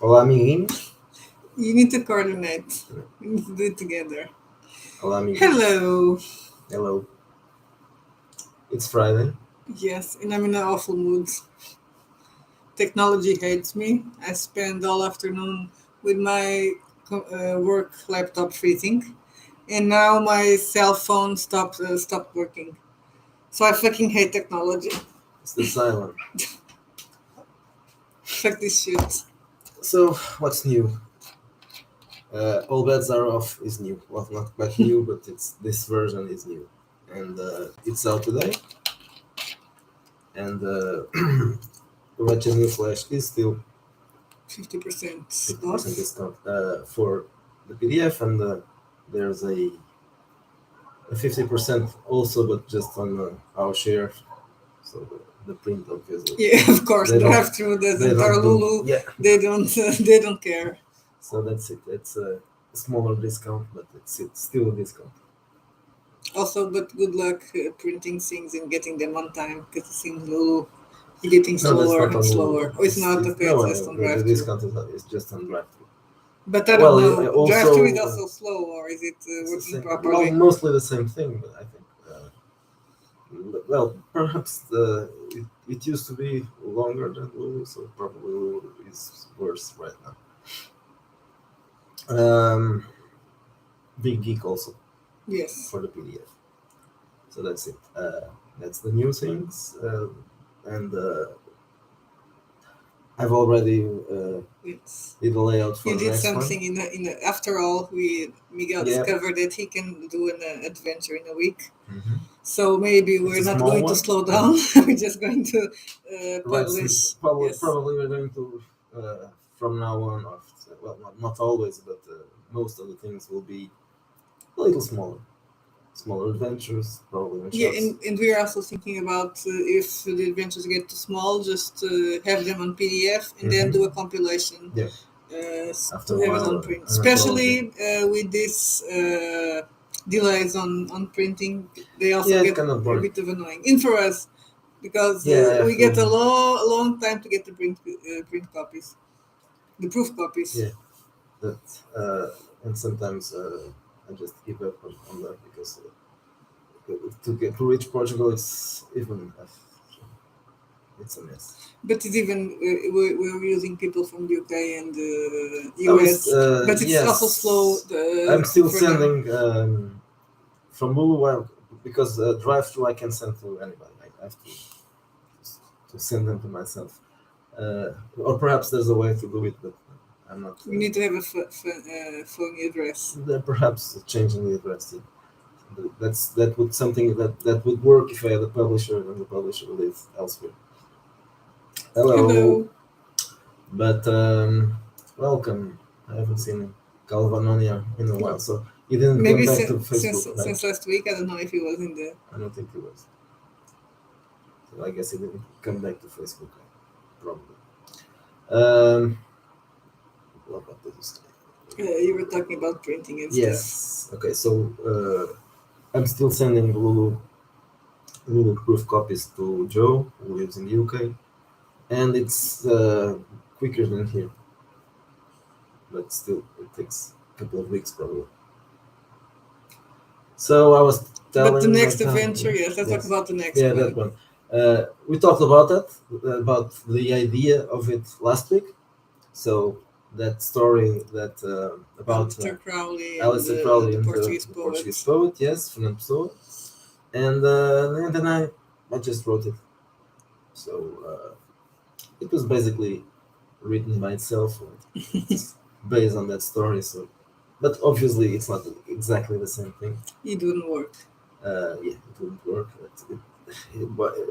Olá, amiguinhos. You need to coordinate. We need to do it together. Olá, amiguinhos. Hello. Hello. It's Friday. Yes, and I'm in an awful mood. Technology hates me. I spend all afternoon with my work laptop freezing, and now my cell phone stopped working. So I fucking hate technology. It's the silent. Fuck this shit. So, what's new? All bets are off is new. Well, not quite new, but this version is new, and it's out today. And Ratchet New Flash is still 50% 50% off. discount for the PDF, and there's a 50% also, but just on our share. So the print, obviously. Yeah, of course. They don't- Drive-through they doesn't. don't Or do- Lulu, Yeah. they don't care. So that's it. It's a smaller discount, but it's still a discount. Also, but good luck printing things and getting them on time because it seems Lulu getting slower and slower. Oh, it's not okay. No, It's just on the drive-through. discount is just on drive-through. But I Well, don't I know. also- Drive-through is also slow, or is it It's the working same- properly? Well, mostly the same thing, but I think. Well, perhaps it used to be longer than Lulu, so probably Lulu is worse right now. Big Geek also Yes. for the PDF. So that's it. That's the new things, and I've already Yes. did the layout for You the did next something one. in the, after all. Miguel Yeah. discovered that he can do an adventure in a week. Mm-hmm. So maybe It's we're a not small going one. to slow down. We're just going to publish. Yes. Probably we're going to from now on. Well, not always, but most of the things will be a little smaller adventures, probably one Yeah, shots. and we are also thinking about if the adventures get too small, just have them on PDF and then do a compilation. Yeah. To have it on print, especially with this delays on printing, they also get kind of a bit of annoying. And for us, because we get a long time to get the print copies, the proof copies. Yeah, that and sometimes I just give up on that because to reach Portugal, it's even it's a mess. But it's even we're using people from the UK and US, but it's yes. also slow. I'm still for sending from Lulu because drive-through I can send to anybody. I have to send them to myself, or perhaps there's a way to do it, but I'm not. You need to have a phone address. Perhaps changing the address. That would something that would work if I had a publisher and the publisher lives elsewhere. Hello. But welcome. I haven't seen Calvanonia in a while, so he didn't come back to Facebook. Since last week, I don't know if he was in there. I don't think he was. So I guess he didn't come back to Facebook, probably. What about this? You were talking about printing and stuff. Okay, so I'm still sending Lulu proof copies to Joe, who lives in the UK, and it's quicker than here. But still, it takes a couple of weeks probably. So I was telling. But the next adventure, yes. Let's talk about the next one. Yeah, that one. We talked about about the idea of it last week. So that story that about Alistair Crowley and the Portuguese poet, yes, Fernando Pessoa, and then I just wrote it. So it was basically written by itself, based on that story. So, but obviously it's not exactly the same thing. It wouldn't work. Yeah, it wouldn't work.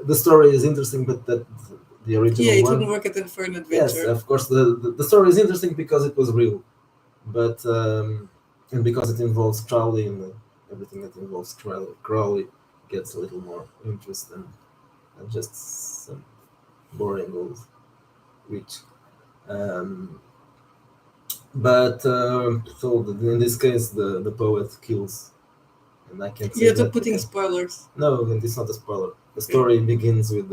The story is interesting, but the original it one, wouldn't work for an adventure. Yes, of course. The story is interesting because it was real, but and because it involves Crowley and everything that involves Crowley gets a little more interest than just some boring old witch. But so in this case, the poet kills, and I can't say You're putting spoilers. No, it's not a spoiler. The story begins with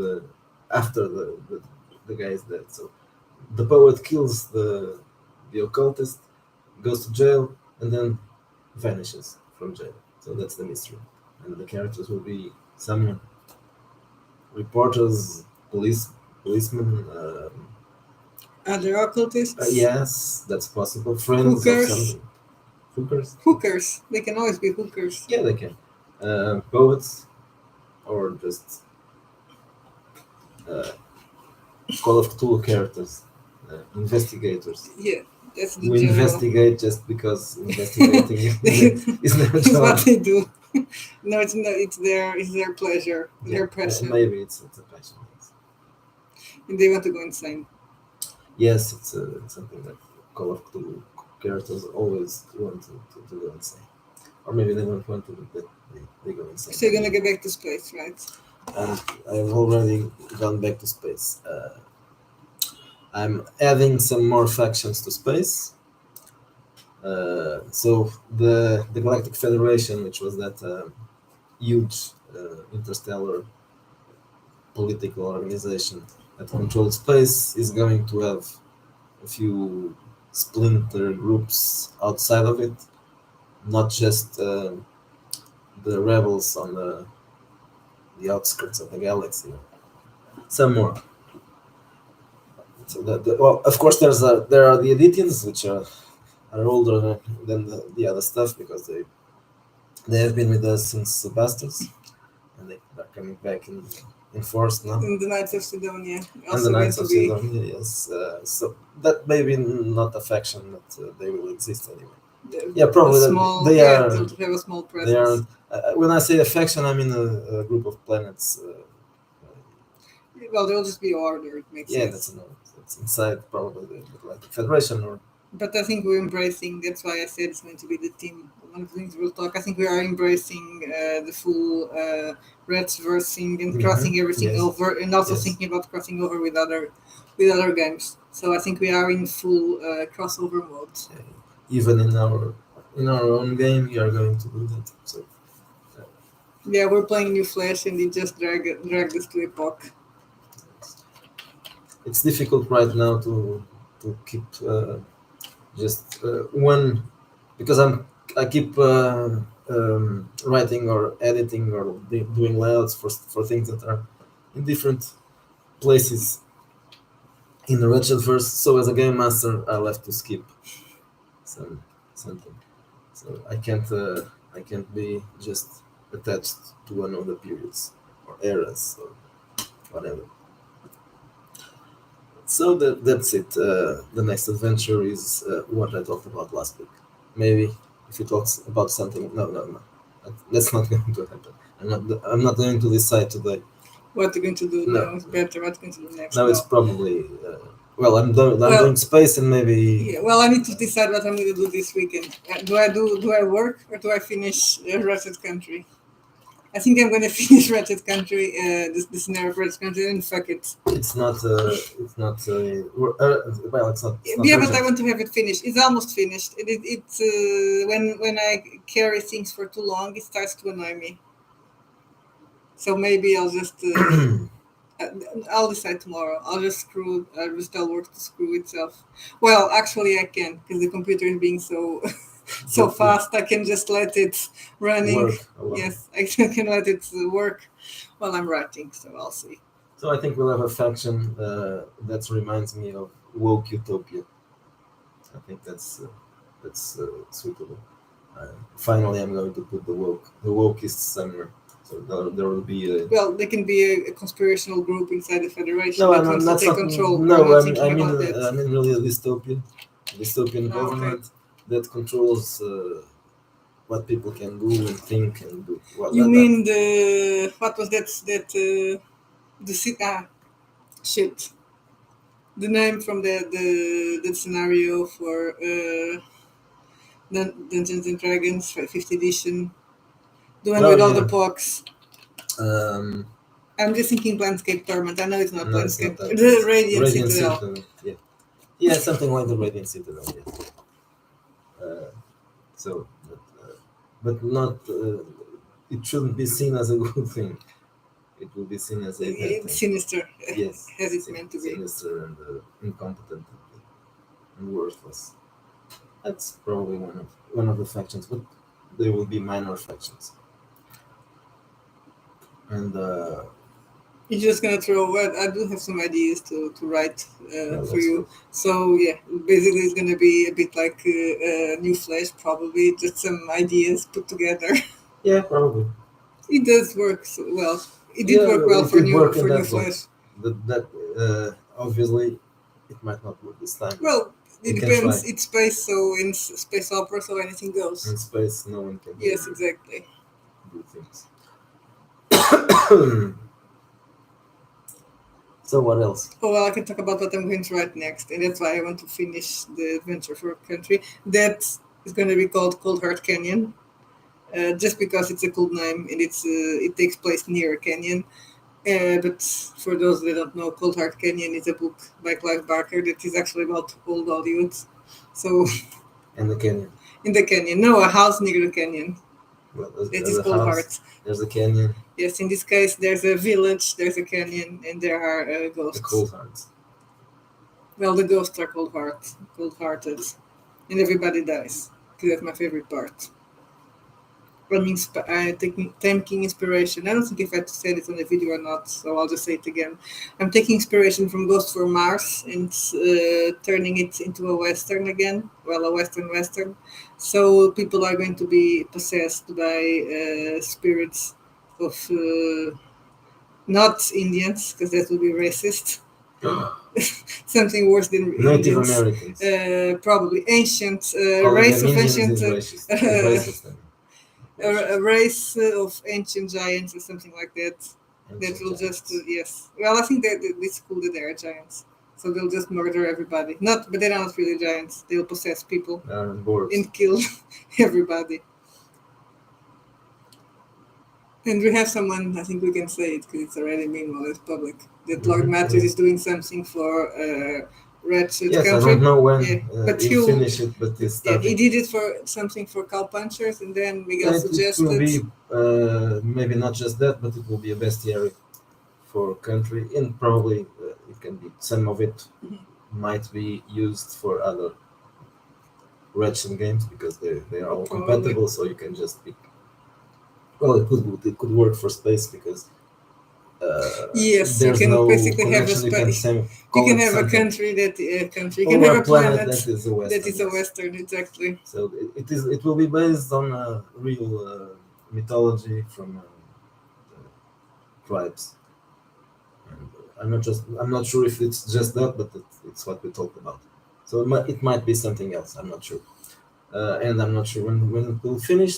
after the guy is dead. So the poet kills the the occultist, goes to jail, and then vanishes from jail. So that's the mystery. And the characters will be some reporters, policemen. Other occultists, Yes, that's possible. Friends of hookers, some hookers. hookers. They can always be hookers. Yeah, they can. Poets or just uh, Call of Cthulhu characters, investigators Yeah, that's the who general. investigate just because investigating is their It's what job. they do. No, it's not. It's their pleasure, Yeah, their passion, maybe it's a passion. Yes, and they want to go insane. yes, it's something that Call of Cthulhu characters always want to go insane, or maybe they don't want to, but they go insane. So you're gonna get back to space, right? And I've already gone back to space. I'm adding some more factions to space. So the Galactic Federation, which was that huge interstellar political organization that controlled space, is going to have a few splinter groups outside of it, not just the rebels on the outskirts of the galaxy. Some more. So well, of course, there are the Edithians, which are older than the other stuff because they have been with us since the Bastards, and they are coming back in force now. And the Knights of Sidonia And the also going Knights to of be. Sidonia, yes. So that may be not a faction, but they will exist anyway. Yeah, probably Small. they Yeah, are. they'll have a small They are. presence. When I say a faction, I mean a group of planets. Well, they'll just be order. It makes Yeah, sense. that's inside probably the Galactic Federation or But I think we're embracing. That's why I said it's going to be the team. One of the things we'll talk. I think we are embracing the full Reds versing and crossing everything yes. over, and also Yes. thinking about crossing over with other games. So I think we are in full crossover mode. Even in our own game, we are going to do that. So Yeah, we're playing New Flash, and it just dragged us to Epoch. it's difficult right now to keep just one because I keep writing or editing or doing layouts for things that are in different places in the Wretched verse. So as a game master, I'll have to skip something. So I can't be just attached to one of the periods or eras or whatever. So that's it. The next adventure is what I talked about last week. Maybe if you talk about something, no, that's not going to happen. I'm not going to decide today. What you're going to do No. now is better. What you're going to do next? Now it's probably well, I'm Well, doing space and maybe Yeah, well, I need to decide what I'm going to do this weekend. Do I work or do I finish Ratchet Country? I think I'm going to finish Ratchet Country, the scenario for Ratchet Country, and fuck it. it's not well, it's not. It's not Yeah, but I urgent. want to have it finished. It's almost finished. It's when I carry things for too long, it starts to annoy me. So maybe I'll just I'll decide tomorrow. I'll just tell work to screw itself. Well, actually, I can because the computer is being so so fast. I can just let it running. Work alone. Yes, I can let it work while I'm writing. So I'll see. So I think we'll have a faction that reminds me of woke utopia. I think that's suitable. Finally, I'm going to put the wokeist somewhere. So there will be a. Well, there can be a conspirational group inside the Federation No, that wants to that's take not. control. No, We're not I thinking mean, about that. I mean really a dystopian Okay. government that controls what people can do and think and do. Well, You mean the what was that the shit, the name from the scenario for Dungeons and Dragons 5th edition, the one with all the pox. Um, I'm just thinking Planescape Torment. I know it's not no, it's Planescape. not that. The Radiant Citadel. Yeah, yeah, something like the Radiant Citadel. Yeah. So, but not. It shouldn't be seen as a good thing. It will be seen as a bad thing. It's sinister. Yes, As it's meant to be. sinister and incompetent. and worthless. That's probably one of the factions, but they will be minor factions. And You're just gonna throw what? I do have some ideas to write well, for that's you. good. So yeah, basically it's gonna be a bit like New Flash, probably just some ideas put together. Yeah, probably. It does work well. It did Yeah, work well it did work in for New that game. Flash. That obviously it might not work this time. Well, it We can try. depends. It's space, so in space opera, so anything goes. In space, no one can Yes, really exactly. do things. So what else? Oh, well, I can talk about what I'm going to write next, and that's why I want to finish the adventure for a country. That is going to be called Cold Heart Canyon, just because it's a cool name and it takes place near a canyon. But for those that don't know, Cold Heart Canyon is a book by Clive Barker that is actually about old Hollywood. So And the canyon. in the canyon, no, a house near the canyon. Well, That there's is a Cold house. Heart. There's a canyon. Yes, in this case, there's a village, there's a canyon, and there are The ghosts. cold hearts. Well, the ghosts are cold-hearted, and everybody dies. Because that's my favorite part. I'm taking inspiration. I don't think if I said it on the video or not, so I'll just say it again. I'm taking inspiration from Ghost for Mars and turning it into a western again. Well, a western. So people are going to be possessed by spirits of not Indians, because that would be racist. Something worse than Native Indians. Americans. Probably ancient Calling race them of Indians ancient. is racist. Is racist. I mean. A race of ancient giants or something like that. That Ancient will just giants. yes. Well, I think that it's cool that they are giants, so they'll just murder everybody. Not, but they're not really giants. They'll possess people They are dwarves. and kill everybody. And we have someone. I think we can say it because it's already been more or less public. That Lord Mhm, Matthews yeah. is doing something for Ratchet Yes, Country. I don't know when Yeah, but he'll finish it, but he's yeah, he starting. did it for something for cow punchers, and then Miguel It will suggested. be maybe not just that, but it will be a bestiary for country, and probably it can be some of it Mhm. might be used for other Ratchet games because they are all Probably. compatible, so you can just pick. Well, it could work for space because Yes, you there's can no basically have a connection. You can you call can it have a something. country you Or can have a a planet planet that is a western. that is a yes. western, exactly. So it will be based on a real mythology from tribes. And I'm not sure if it's just that, but it's what we talked about. So it might be something else. I'm not sure, and I'm not sure when it will finish.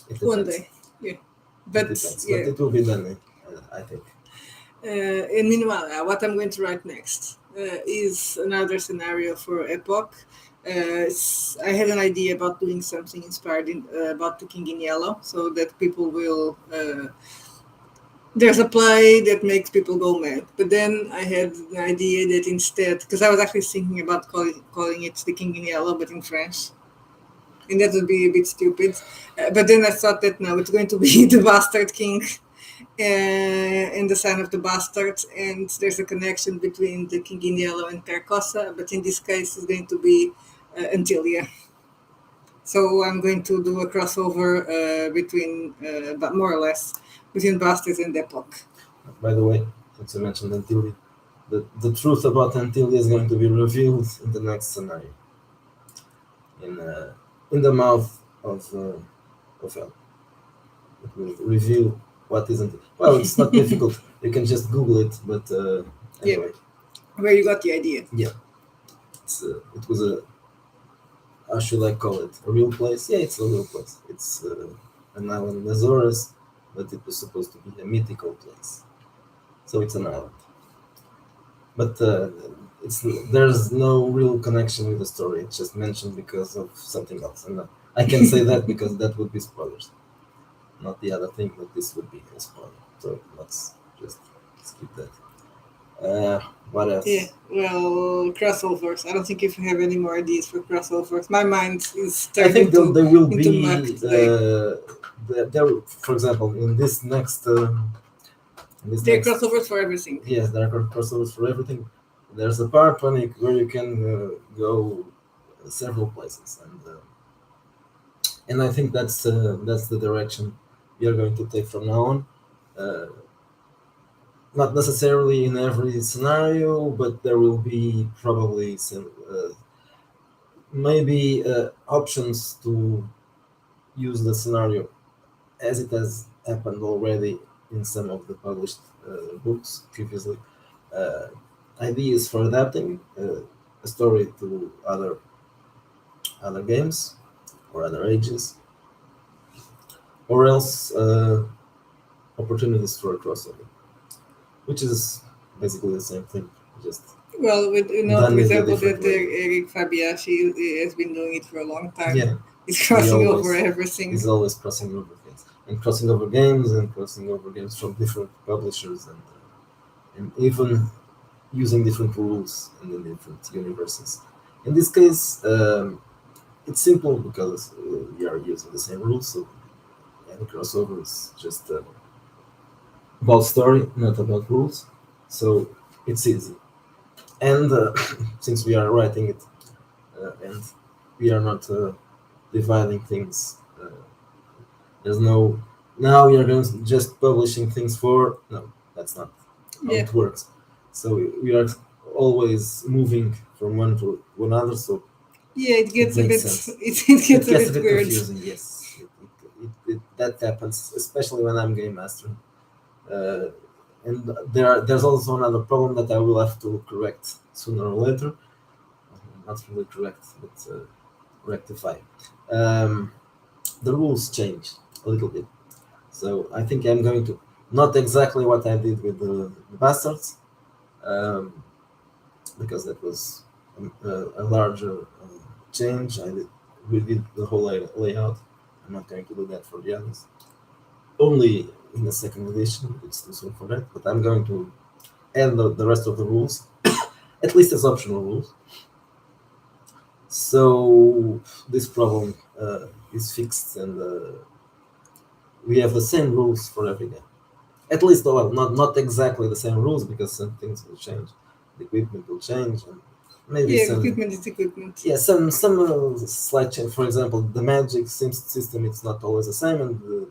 It depends. One day, yeah. But It depends, yeah. but it will be done. I think. And meanwhile, what I'm going to write next is another scenario for Epoch. I had an idea about doing something inspired about the King in Yellow, so that people will. There's a play that makes people go mad, but then I had the idea that instead, because I was actually thinking about calling it the King in Yellow, but in French, and that would be a bit stupid. But then I thought that no, it's going to be the Bastard King. And the sign of the bastard, and there's a connection between the King in Yellow and Carcosa, but in this case it's going to be Antilia. So I'm going to do a crossover between, but more or less, between Bastards and Epoch. By the way, since you mentioned Antillia, the truth about Antillia is going to be revealed in the next scenario. In the mouth of hell. It will reveal what isn't. Well, it's not difficult. You can just Google it. But anyway, Where you got the idea? it was a. How should I call it? A real place? Yeah, it's a real place. It's an island in Azores, but it was supposed to be a mythical place. So it's an island. But there's no real connection with the story. It's just mentioned because of something else, and I can say that because that would be spoilers. Not the other thing, but this would be a spoiler. So let's just skip that. What else? Yeah, well, crossovers. I don't think if you have any more ideas for crossovers. My mind is I think turning they will into be. muck today. For example, in this next. There are crossovers for everything. Yes, there are crossovers for everything. There's a part where you can go several places, and I think that's the direction we are going to take from now on. Uh, Not necessarily in every scenario, but there will be probably some maybe options to use the scenario as it has happened already in some of the published books previously. Uh, Ideas for adapting a story to other games or other ages, or else opportunities for a crossover, which is basically the same thing, just Well, with done for in a example, different that way. Eric Fabiashi has been doing it for a long time. Yeah, He's he crossing over always everything. he's always crossing over things and crossing over games and crossing over games from different publishers and even using different rules in the different universes. In this case, it's simple because we are using the same rules, so any crossover is just about story, not about rules. So it's easy. And since we are writing it and we are not dividing things, there's no now we are going to just publishing things for no, that's not how Yeah, it works. So we are always moving from one to another, so yeah, it it gets a makes bit sense. it It gets a gets a bit bit weird. confusing, yes. That happens, especially when I'm game master. Uh, and there's also another problem that I will have to correct sooner or later. Not really correct, but rectify. Um, the rules change a little bit. So I think I'm going to not exactly what I did with the bastards, um, because that was a larger change. We did the whole layout. I'm not going to do that for the others. Only in the second edition, it's too soon for that. But I'm going to add the rest of the rules, at least as optional rules. So this problem is fixed, and we have the same rules for every game. At least, well, not exactly the same rules because some things will change. The equipment will change, and maybe Yeah, some equipment is equipment. yeah some slight change. For example, the magic system it's not always the same, and the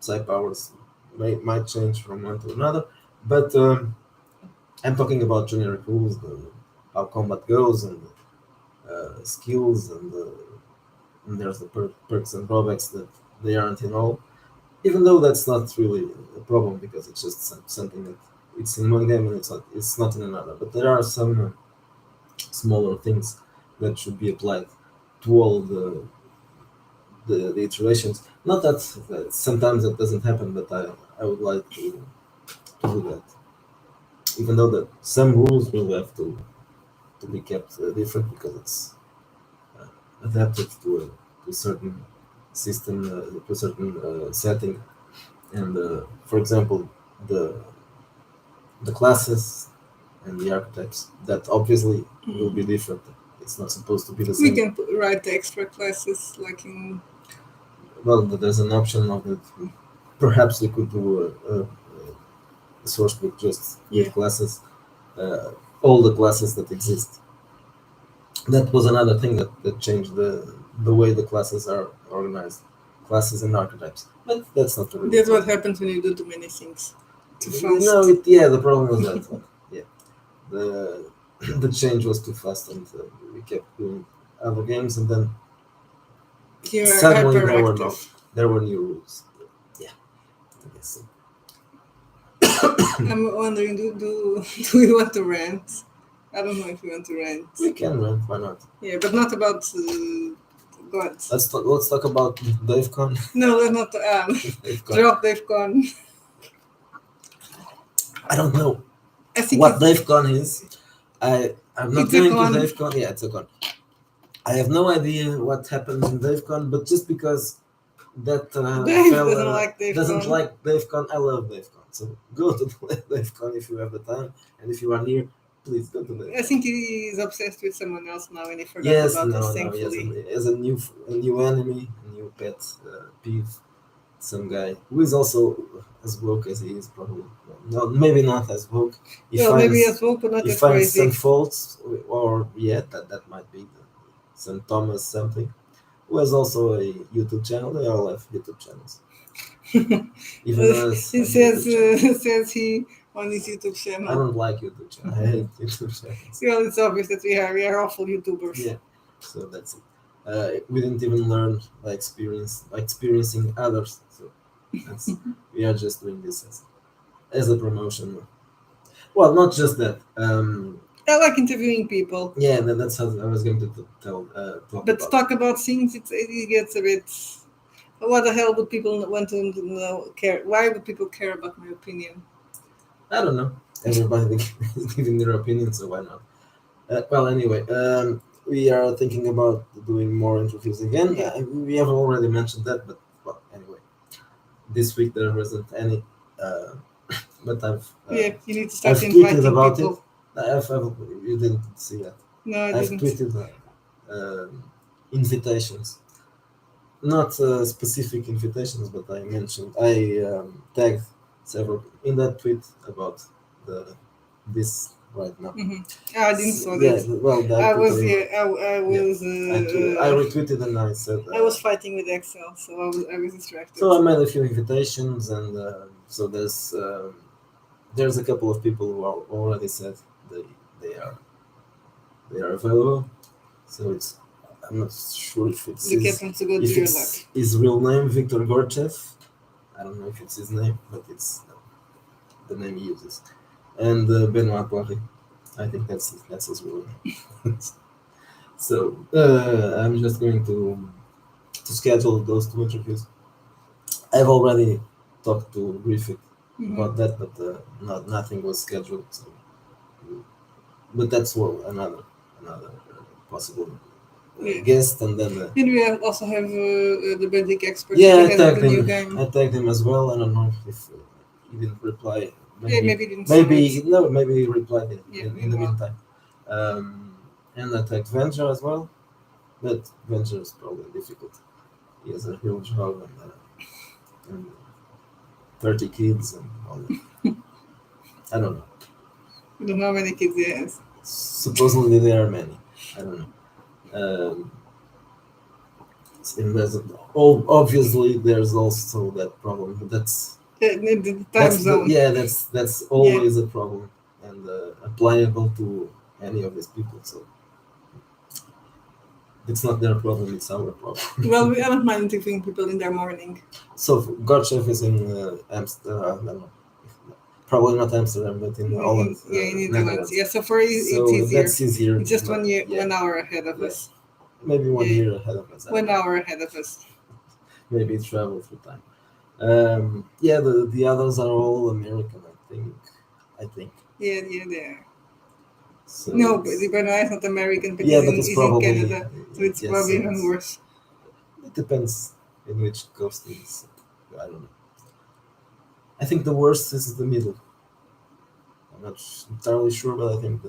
psi powers might change from one to another. But I'm talking about generic rules, how combat goes, and skills, and there's the perks and drawbacks that they aren't in all. Even though that's not really a problem because it's just something that it's in one game and it's not in another. But there are some smaller things that should be applied to all the iterations. Not that sometimes it doesn't happen, but I would like to do that. Even though that some rules will have to be kept different because it's adapted to a certain system, to a certain setting. And for example, the the classes and the archetypes that obviously will be different. It's not supposed to be the We same. can write the extra classes like in Well, there's an option of it. Perhaps we could do a source book just yeah. with classes, uh, all the classes that exist. That was another thing that changed the way the classes are organized, classes and archetypes. But that's not a real That's what problem. happens when you do too many things too No, fast. yeah, the problem was that. Yeah, the the change was too fast, and we kept doing other games, and then You're suddenly hyperactive. there were new rules. Yeah, I guess so. I'm wondering, do we want to rant? I don't know if we want to rant. We can rant, why not? Yeah, but not about God. Let's talk about DaveCon. No, let's not. DaveCon. Drop DevCon. I don't know I think what DaveCon is. I'm not it's a going to con. DaveCon. Yeah, it's a con. I have no idea what happens in DaveCon, but just because that Dave doesn't fella like doesn't DevCon. like DaveCon, I love DaveCon. So go to DaveCon if you have the time, and if you are near, please go to I DaveCon. think he's obsessed with someone else now, and he forgot Yes, about us. no, he Thankfully, has a new enemy, a new pet peeve. some guy who is also as woke as he is, probably. Well, no, maybe not as woke. He Well, maybe finds as woke, but not he as finds some crazy. faults, or yeah, that might be some Thomas something, who has also a YouTube channel. They all have YouTube channels. Even us He have YouTube channels. says he on his YouTube I channel. don't like YouTube channels. I hate YouTube channels. Well, it's obvious that we are awful YouTubers. Yeah, so that's it. We didn't even learn by experiencing others. So that's we are just doing this as a promotion. Well, not just that. I like interviewing people, Yeah, that's how I was going to talk but to about. talk about things, it gets a bit. What the hell would people want to know? Care? Why would people care about my opinion? I don't know. Everybody is giving their opinion, so why not? Well, anyway, we are thinking about doing more interviews again. Yeah. We have already mentioned that, but well, anyway, this week there wasn't any, uh, but Yeah, you need to I've start tweeted inviting about it. people. You didn't see that. No, I I've didn't. tweeted invitations, not specific invitations, but I tagged several in that tweet about the this right now. Hmm. I didn't saw Yeah, that. well, I I put was a, yeah. I yeah, was. I retweeted and I said. I was fighting with Excel, so I was distracted. So I made a few invitations, and so there's a couple of people who already said they they are they are available. So I'm not sure if You get them to go to your luck. it's his real name, Victor Gorchev. I don't know if it's his name, but it's the name he uses. And Benoit Poirier. I think that's his real name. So I'm just going to schedule those two interviews. I've already talked to Griffith about that, but nothing was scheduled. So, but that's another possible Yeah. guest, and then And we also have the Benedict expert yeah, who has the new game. I tagged him as well. I don't know if he didn't reply. Yeah, maybe he didn't see it. No, maybe he replied Yeah, in the meanwhile. meantime. And I tagged Venture as well, but Venture is probably difficult. He has a real job and 30 kids and all that. I don't know. I don't know how many kids he has. Supposedly there are many. I don't know. And obviously there's also that problem, but The time zone. that's always a problem and applicable to any of these people. So it's not their problem; it's our problem. Well, I don't mind interviewing people in their morning. So Gorchev is in Amsterdam. I don't know. Probably not Amsterdam, but in Holland. Yeah, in Netherlands. Netherlands. Yeah, so for it's So easier. that's easier. It's just but, yeah, 1 hour ahead of Yeah. us. maybe 1 Yeah. year ahead of us. I don't 1 know. hour ahead of us. Maybe travel through time. Yeah, the others are all American, I think. Yeah, they are. So No, but Bernard is not American, but yeah, he's but in, it's he's in probably Canada, so it's yes, probably so even worse. it depends in which coast it is. I don't know. I think the worst is the middle. I'm not entirely sure, but I think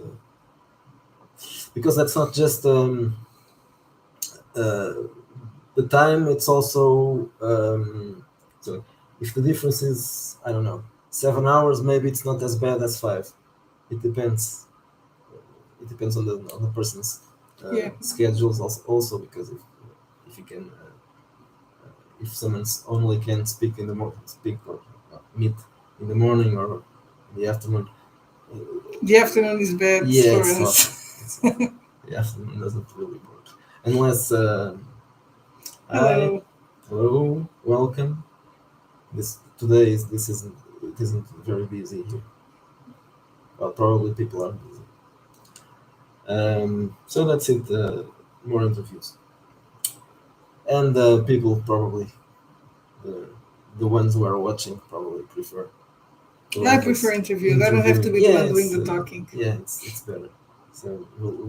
because that's not just uh, the time. It's also so if the difference is I don't know 7 hours, maybe it's not as bad as 5. It depends. It depends on the person's Yeah. schedules also because if you can if someone's only can speak in the speak or meet in the morning or in the afternoon. The afternoon is bad Yeah, for it's us. awful. The afternoon doesn't really work unless hi, Hello. hello, welcome. This isn't very busy here. Well, probably people are busy. So that's it. More interviews, and people probably the the ones who are watching probably prefer. I prefer interviews. I don't have to be the one doing the talking. Yeah, it's better. So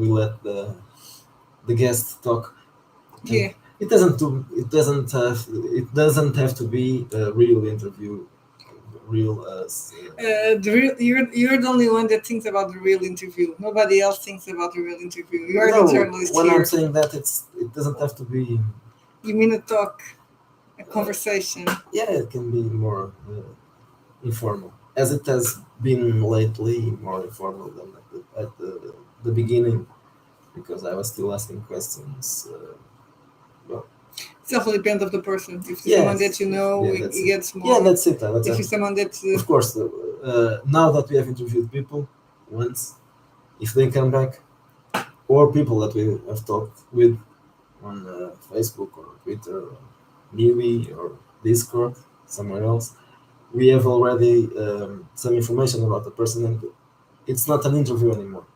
we let the guest talk. And Yeah. it doesn't have to be a real interview, real You're the only one that thinks about the real interview. Nobody else thinks about the real interview. You are no, the journalist when here. I'm saying that it doesn't have to be You mean a talk, a conversation. Yeah, it can be more informal, as it has been lately, more informal than at the beginning, because I was still asking questions. Well, It also depends of the person. If it's someone that yes, you know, yeah, it that's it. gets more. Yeah, that's it. If it's someone that Of course, now that we have interviewed people once, if they come back, or people that we have talked with on Facebook or Twitter or Mewe or Discord, somewhere else, we have already some information about the person, and it's not an interview anymore.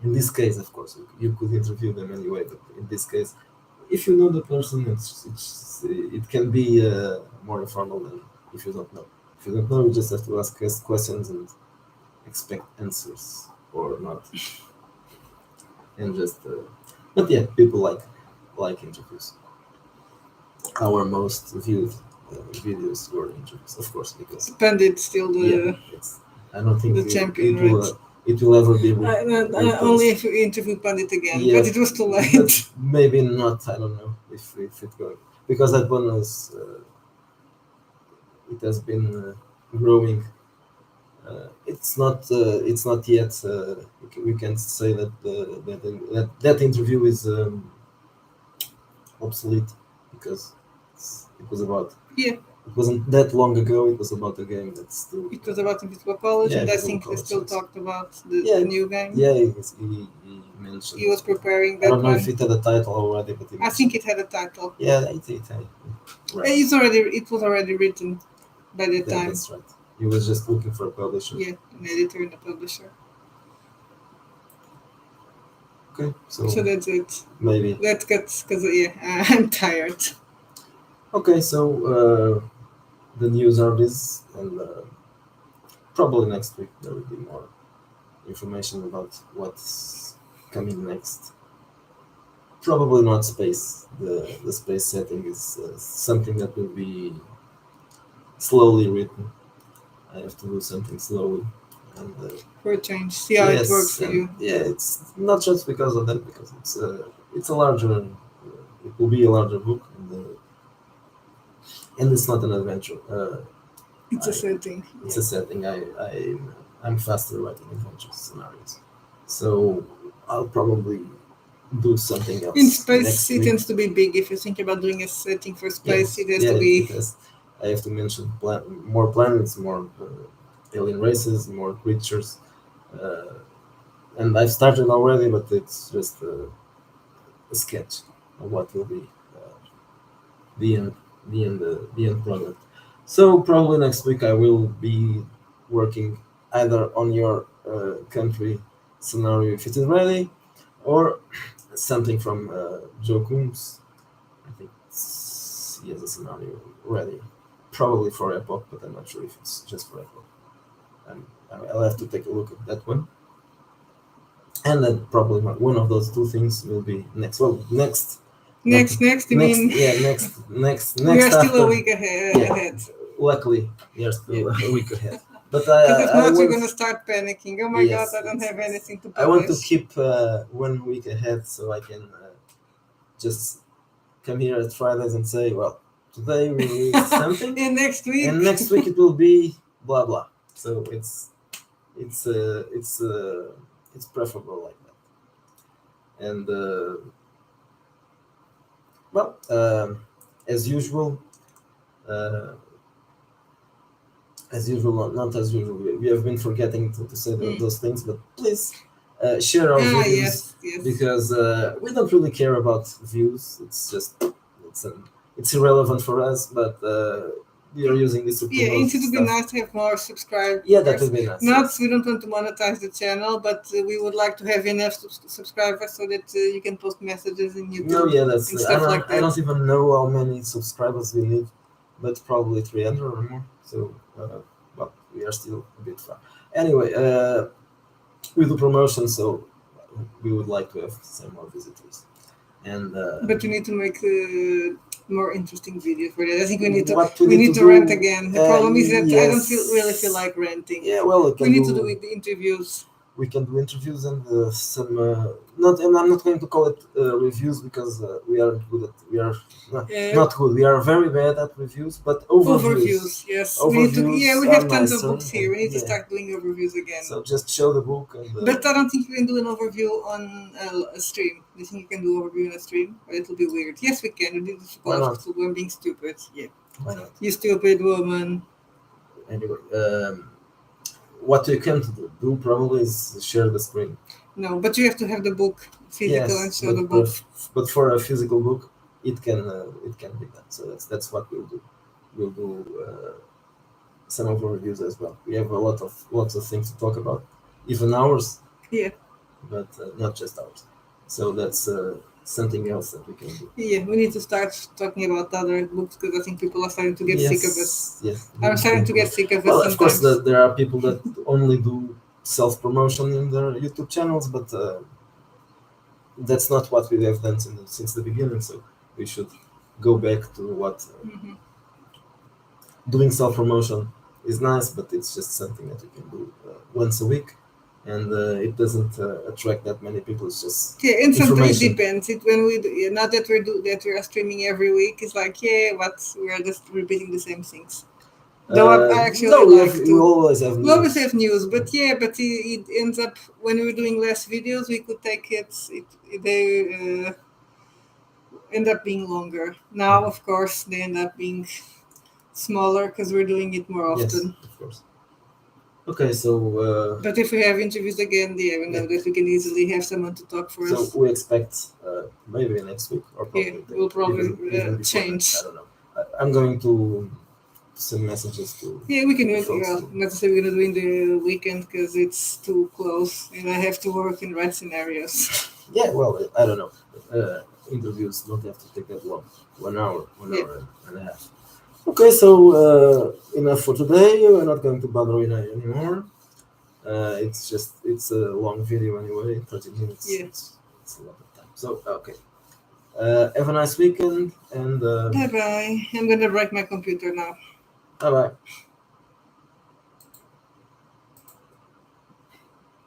In this case, of course, you could interview them anyway, but in this case, if you know the person, it can be more informal than if you don't know. If you don't know, you just have to ask us questions and expect answers or not, and just. But yeah, people like interviews. Our most viewed videos were interviews, of course, because Pandit still yeah, the it's. I don't think champion, it will right? it will ever be Only replaced. if you interview Pandit again, Yeah, but it was too but late. maybe not. I don't know if it going, because that one was it has been growing. It's not yet. We can say that that interview is obsolete, because it was about. Yeah. It wasn't that long ago. It was about a game that's still. It was about Invisible College, Yeah, and I Invisible think they College, still yes. talked about Yeah, the new game. Yeah, he mentioned. He was preparing I that don't know one. if it had a title already, but he I think it had a title. Yeah, it had. Right. It was already written by the time. That's right. He was just looking for a publisher. Yeah, an editor and a publisher. Okay, So that's it. maybe. Let's get, because yeah, I'm tired. Okay, so the news are this, and probably next week there will be more information about what's coming next. Probably not space. The space setting is something that will be slowly written. I have to do something slowly, and For a change, see how it works for you. Yeah, it's not just because of that, because it's a larger. It will be a larger book, and it's not an adventure. It's a setting. It's a setting. I'm faster writing adventure scenarios, so I'll probably do something else. In space, it tends to be big. If you think about doing a setting for space, it has to be. I have to mention more planets, more alien races, more creatures, and I've started already, but it's just a sketch of what will be the end product. So probably next week I will be working either on your country scenario if it is ready, or something from Joe Coombs. I think he has a scenario ready, probably for Epoch, but I'm not sure if it's just for Epoch. I'll have to take a look at that one. And then probably one of those two things will be next. Well, next. Next. You mean? Yeah, next. We are still a week ahead. Luckily, we are still a week ahead. But because if not, you're gonna start panicking. Oh my God, I don't have anything to publish. I want to keep 1 week ahead so I can just come here at Fridays and say, well, today we release something, and next week it will be blah blah. So it's preferable like that. And as usual, not as usual. We have been forgetting to say those things, but please share our videos, yes. Because we don't really care about views. It's just it's irrelevant for us, but we are using this to promote. Yeah, it would be nice to have more subscribers. Yeah, that would be nice. We don't want to monetize the channel, but we would like to have enough subscribers so that you can post messages in YouTube. No, yeah, that's and stuff like that. I don't even know how many subscribers we need, but probably 300 or more. So, well, we are still a bit far. Anyway, we do promotion, so we would like to have some more visitors. And but you need to make more interesting videos for that. I think we need to rant again. The problem is that I don't really feel like ranting. Yeah, well, we need to do with the interviews. we can do interviews and some not. And I'm not going to call it reviews because we aren't good at. We are not good. We are very bad at reviews, but overviews. Yes, we need to. Overviews Yeah, we are have tons of nicer, books here. We need to yeah. start doing overviews again. So just show the book and. But I don't think you can do an overview on a stream. Do you think you can do overview on a stream? Or it'll be weird. Yes, we can. We did this Why not? when being stupid. Yeah. Why not? You stupid woman. Anyway, what you can do probably is share the screen. No, but you have to have the book physical and show the book. But for a physical book, it can be done. So that's what we'll do. We'll do some of our reviews as well. We have lots of things to talk about, even ours. Yeah. But not just ours. So that's something else that we can do. Yeah, we need to start talking about other books because I think people are starting to get sick of it. Yes. I'm starting to get sick of it. Well, sometimes. of course, there are people that only do self-promotion in their YouTube channels, but that's not what we have done since the beginning. So we should go back to what doing self-promotion is nice, but it's just something that you can do once a week. And it doesn't attract that many people. It's just and sometimes it depends. When we do, not that we are streaming every week, it's like we are just repeating the same things. Though I actually we always have news. We always have news, but it ends up when we're doing less videos, we could take they end up being longer. Now, of course, they end up being smaller because we're doing it more often. Yes, of course. Okay, so. But if we have interviews again, we know that we can easily have someone to talk for us. So we expect maybe next week or probably. We'll probably change. I don't know. I'm going to send messages to. Yeah, we can do it. Well, not to say we're gonna do it in the weekend because it's too close, and I have to work in right scenarios. Yeah, well, I don't know. Interviews don't have to take that long. 1 hour, hour and a half. Okay, so enough for today. We're not going to bother you anymore. It's a long video anyway, 30 minutes. Yeah. It's a lot of time. So, okay. Have a nice weekend and. Bye bye. I'm gonna break my computer now. Bye bye.